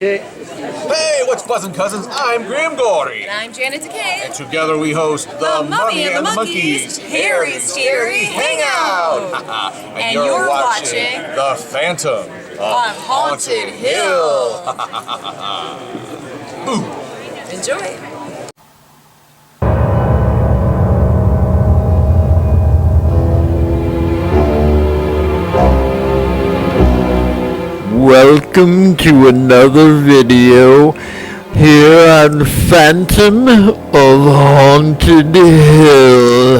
Hey, what's buzzing, cousins? I'm Grim Gorey. And I'm Janet Decay. And together we host the Mummy and the Monkeys Hairy Scary Hangout. And you're watching The Phantom on Haunted Hill. Ooh. Enjoy. Welcome to another video here on Phantom of Haunted Hill.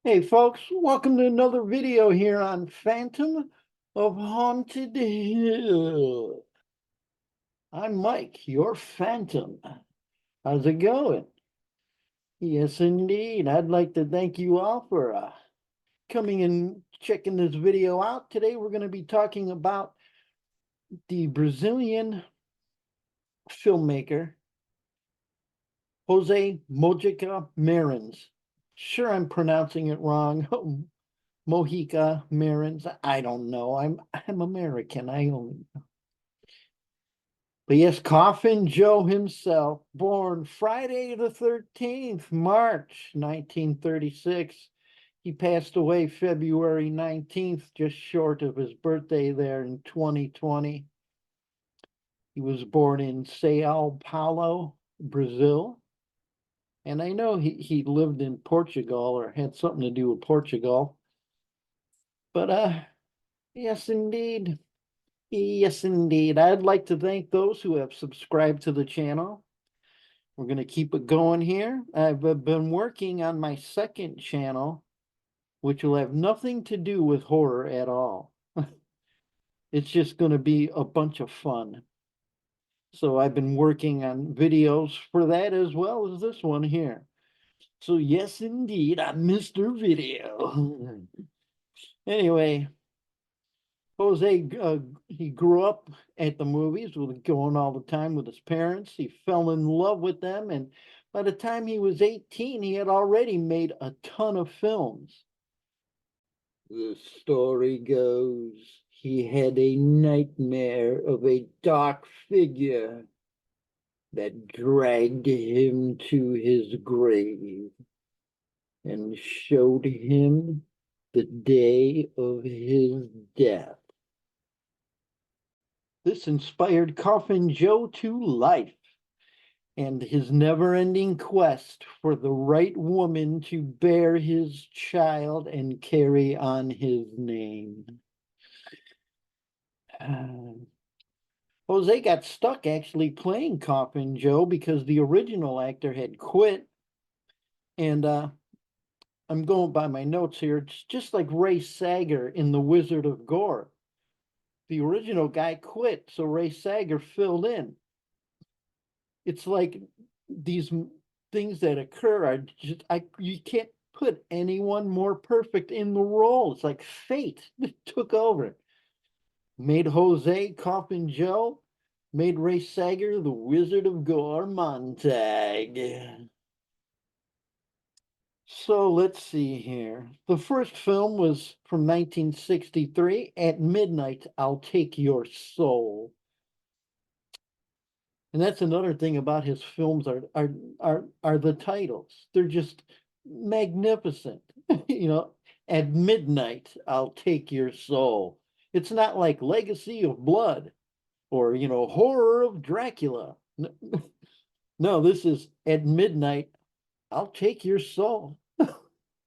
Hey folks, welcome to another video here on Phantom of Haunted Hill. I'm Mike, your Phantom. How's it going? Yes, indeed. I'd like to thank you all for coming and checking this video out. Today we're going to be talking about the Brazilian filmmaker Jose Mojica Marins. Sure, I'm pronouncing it wrong. Mojica Marins. I don't know. I'm American. I only know. But yes, Coffin Joe himself, born Friday the 13th, March 1936. He passed away February 19th, just short of his birthday there in 2020. He was born in Sao Paulo, Brazil. And I know he lived in Portugal or had something to do with Portugal. But yes, indeed. Yes, indeed. I'd like to thank those who have subscribed to the channel. We're going to keep it going here. I've been working on my second channel, which will have nothing to do with horror at all. It's just going to be a bunch of fun. So I've been working on videos for that as well as this one here. So yes, indeed, I'm Mr. Video. Anyway, Jose, he grew up at the movies, going all the time with his parents. He fell in love with them, and by the time he was 18, he had already made a ton of films. The story goes, he had a nightmare of a dark figure that dragged him to his grave and showed him the day of his death. This inspired Coffin Joe to life and his never-ending quest for the right woman to bear his child and carry on his name. Jose got stuck actually playing Coffin Joe because the original actor had quit. And I'm going by my notes here. It's just like Ray Sager in The Wizard of Gore. The original guy quit, so Ray Sager filled in. It's like these things that occur are just, you can't put anyone more perfect in the role. It's like fate took over. Made Jose Coffin Joe, made Ray Sager the Wizard of Gore Montag. So let's see here. The first film was from 1963, At Midnight, I'll Take Your Soul. And that's another thing about his films are the titles. They're just magnificent. You know, At Midnight, I'll Take Your Soul. It's not like Legacy of Blood or, Horror of Dracula. No, this is At Midnight, I'll Take Your Soul.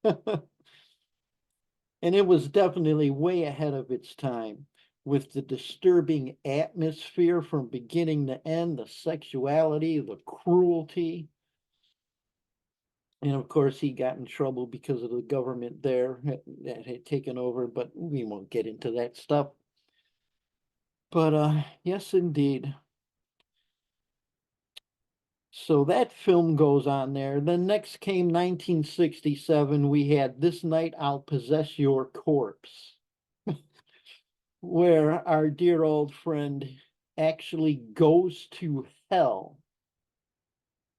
And it was definitely way ahead of its time with the disturbing atmosphere from beginning to end, the sexuality, the cruelty. And of course, he got in trouble because of the government there that had taken over, but we won't get into that stuff. But yes, indeed. So that film goes on there. Then next came 1967. We had This Night I'll Possess Your Corpse, where our dear old friend actually goes to hell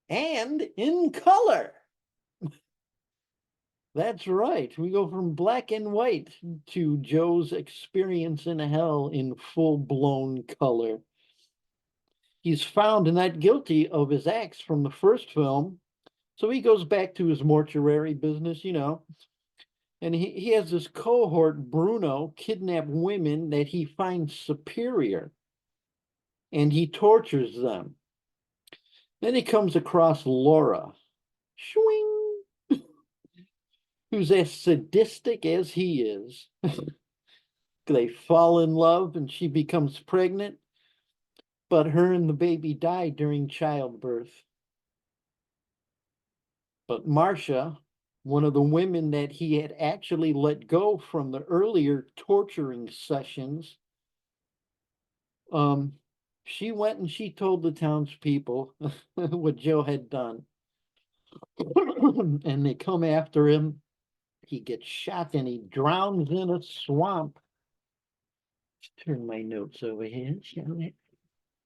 and in color. That's right. We go from black and white to Joe's experience in hell in full-blown color. He's found not guilty of his acts from the first film, so he goes back to his mortuary business, and he has this cohort, Bruno, kidnap women that he finds superior, and he tortures them. Then he comes across Laura, shwing, who's as sadistic as he is. They fall in love and she becomes pregnant, but her and the baby die during childbirth. But Marcia, one of the women that he had actually let go from the earlier torturing sessions, she went and she told the townspeople what Joe had done. And they come after him. He gets shot and he drowns in a swamp. Let's turn my notes over here, shall I?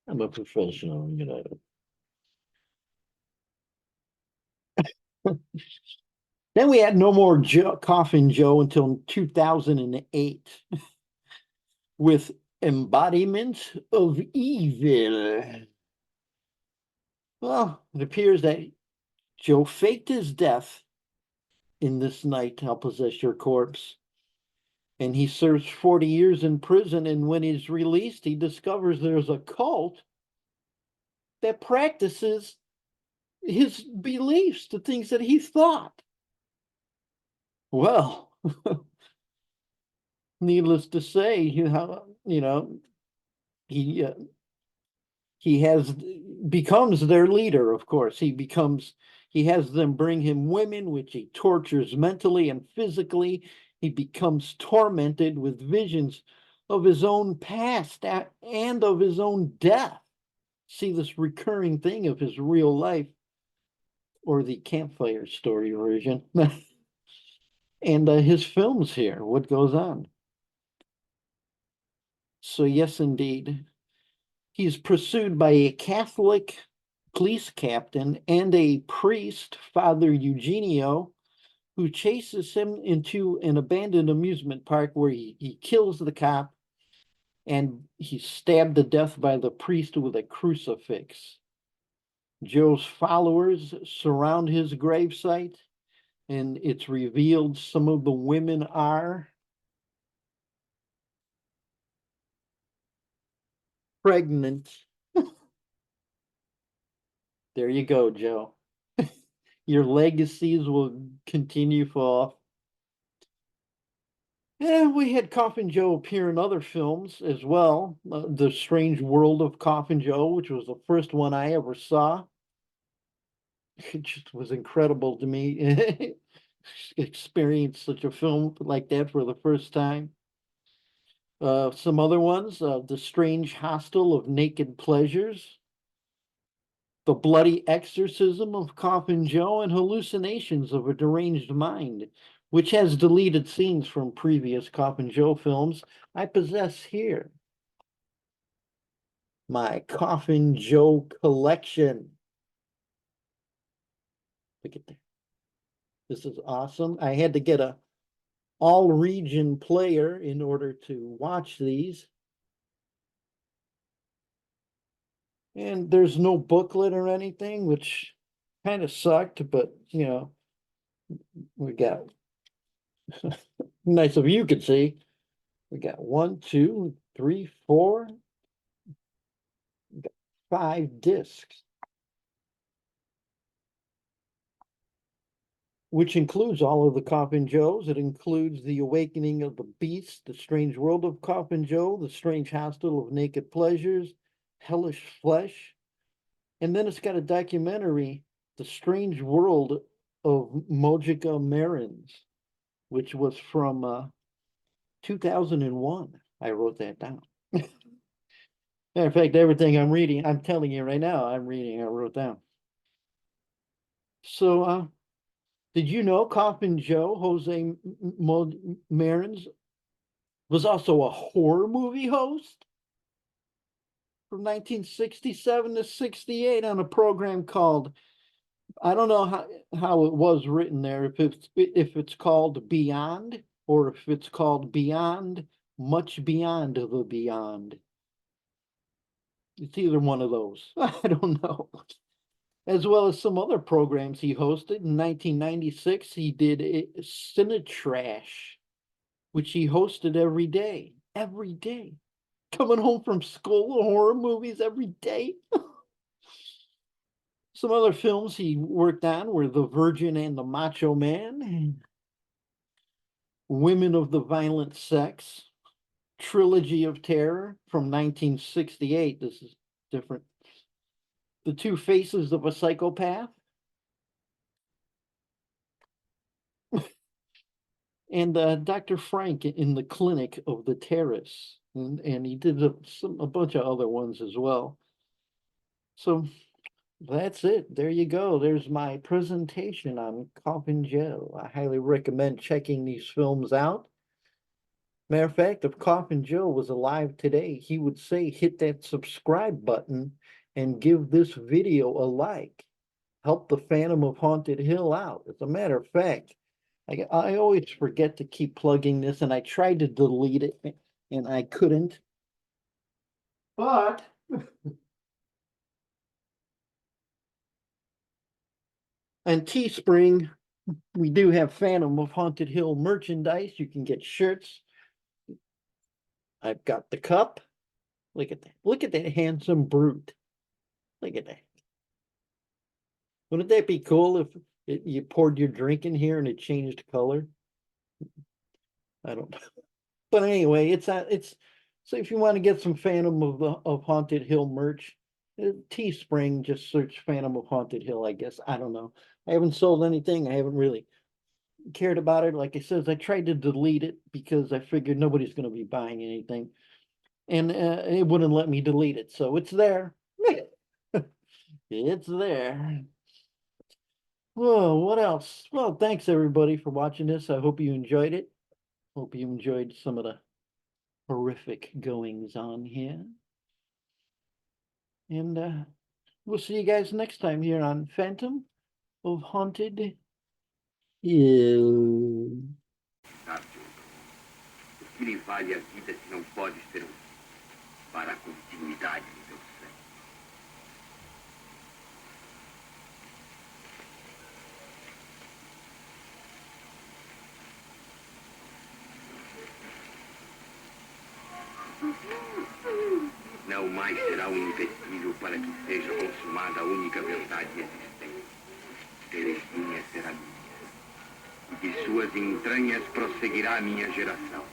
I'm a professional, Then we had no more Coffin Joe until 2008 with Embodiment of Evil. Well, it appears that Joe faked his death in This Night I'll Possess Your Corpse. And he serves 40 years in prison. And when he's released, he discovers there's a cult that practices his beliefs, the things that he thought. Well, needless to say, he becomes their leader. Of course, he has them bring him women, which he tortures mentally and physically. He becomes tormented with visions of his own past and of his own death. See this recurring thing of his real life, or the campfire story version. And his films here, what goes on. So yes, indeed. He's pursued by a Catholic police captain and a priest, Father Eugenio, who chases him into an abandoned amusement park where he kills the cop, and he's stabbed to death by the priest with a crucifix. Joe's followers surround his gravesite, and it's revealed some of the women are pregnant. There you go, Joe. Your legacies will continue for. Yeah, we had Coffin Joe appear in other films as well. The Strange World of Coffin Joe, which was the first one I ever saw. It just was incredible to me. Experience such a film like that for the first time. Some other ones, The Strange Hostel of Naked Pleasures, The Bloody Exorcism of Coffin Joe, and Hallucinations of a Deranged Mind, which has deleted scenes from previous Coffin Joe films. I possess here my Coffin Joe collection. Look at that. This is awesome. I had to get a all region player in order to watch these. And there's no booklet or anything, which kind of sucked, but we got nice of you could see. We got 1, 2, 3, 4, we got 5 discs, which includes all of the Coffin Joes. It includes The Awakening of the Beast, The Strange World of Coffin Joe, The Strange Hostel of Naked Pleasures, Hellish Flesh, and then it's got a documentary, The Strange World of Mojica Marins, which was from 2001. I wrote that down. In fact, everything I'm reading, I'm telling you right now, I wrote down. So, did you know Coffin Joe, Jose Marins, was also a horror movie host from 1967 to 68 on a program called I don't know how it was written there, if it's called Beyond or if it's called Beyond, Much Beyond the Beyond. It's either one of those. I don't know. As well as some other programs he hosted. In 1996, he did Cinetrash, which he hosted every day. Every day. Coming home from school, horror movies every day. Some other films he worked on were The Virgin and the Macho Man, Women of the Violent Sex, Trilogy of Terror from 1968. This is different. The Two Faces of a Psychopath, and Dr. Frank in the Clinic of the Terrace. And he did a bunch of other ones as well. So that's it. There you go. There's my presentation on Coffin Joe. I highly recommend checking these films out. Matter of fact, if Coffin Joe was alive today, he would say hit that subscribe button and give this video a like. Help the Phantom of Haunted Hill out. As a matter of fact, I always forget to keep plugging this, and I tried to delete it, and I couldn't. But on Teespring, we do have Phantom of Haunted Hill merchandise. You can get shirts. I've got the cup. Look at that. Look at that handsome brute. Look at that. Wouldn't that be cool if you poured your drink in here and it changed color? I don't know. But anyway, it's so if you want to get some Phantom of Haunted Hill merch, Teespring, just search Phantom of Haunted Hill, I guess. I don't know. I haven't sold anything. I haven't really cared about it. Like I said, I tried to delete it because I figured nobody's going to be buying anything. And it wouldn't let me delete it. So it's there. It's there. Well, what else? Well, thanks everybody for watching this. I hope you enjoyed it. Hope you enjoyed some of the horrific goings on here. And we'll see you guys next time here on Phantom of Haunted Hill. O que lhe vale a vida se não pode ser para a continuidade do seu sangue? Não mais será um empecilho para que seja consumada a única verdade existente. Terezinha será minha. E de suas entranhas prosseguirá a minha geração.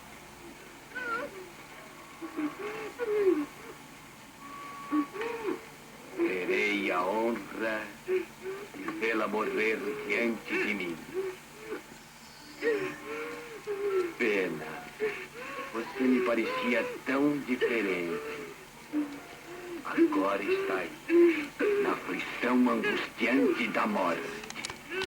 Terei a honra de vê-la morrer diante de mim. Pena. Você me parecia tão diferente. Agora está aí, na aflição angustiante da morte.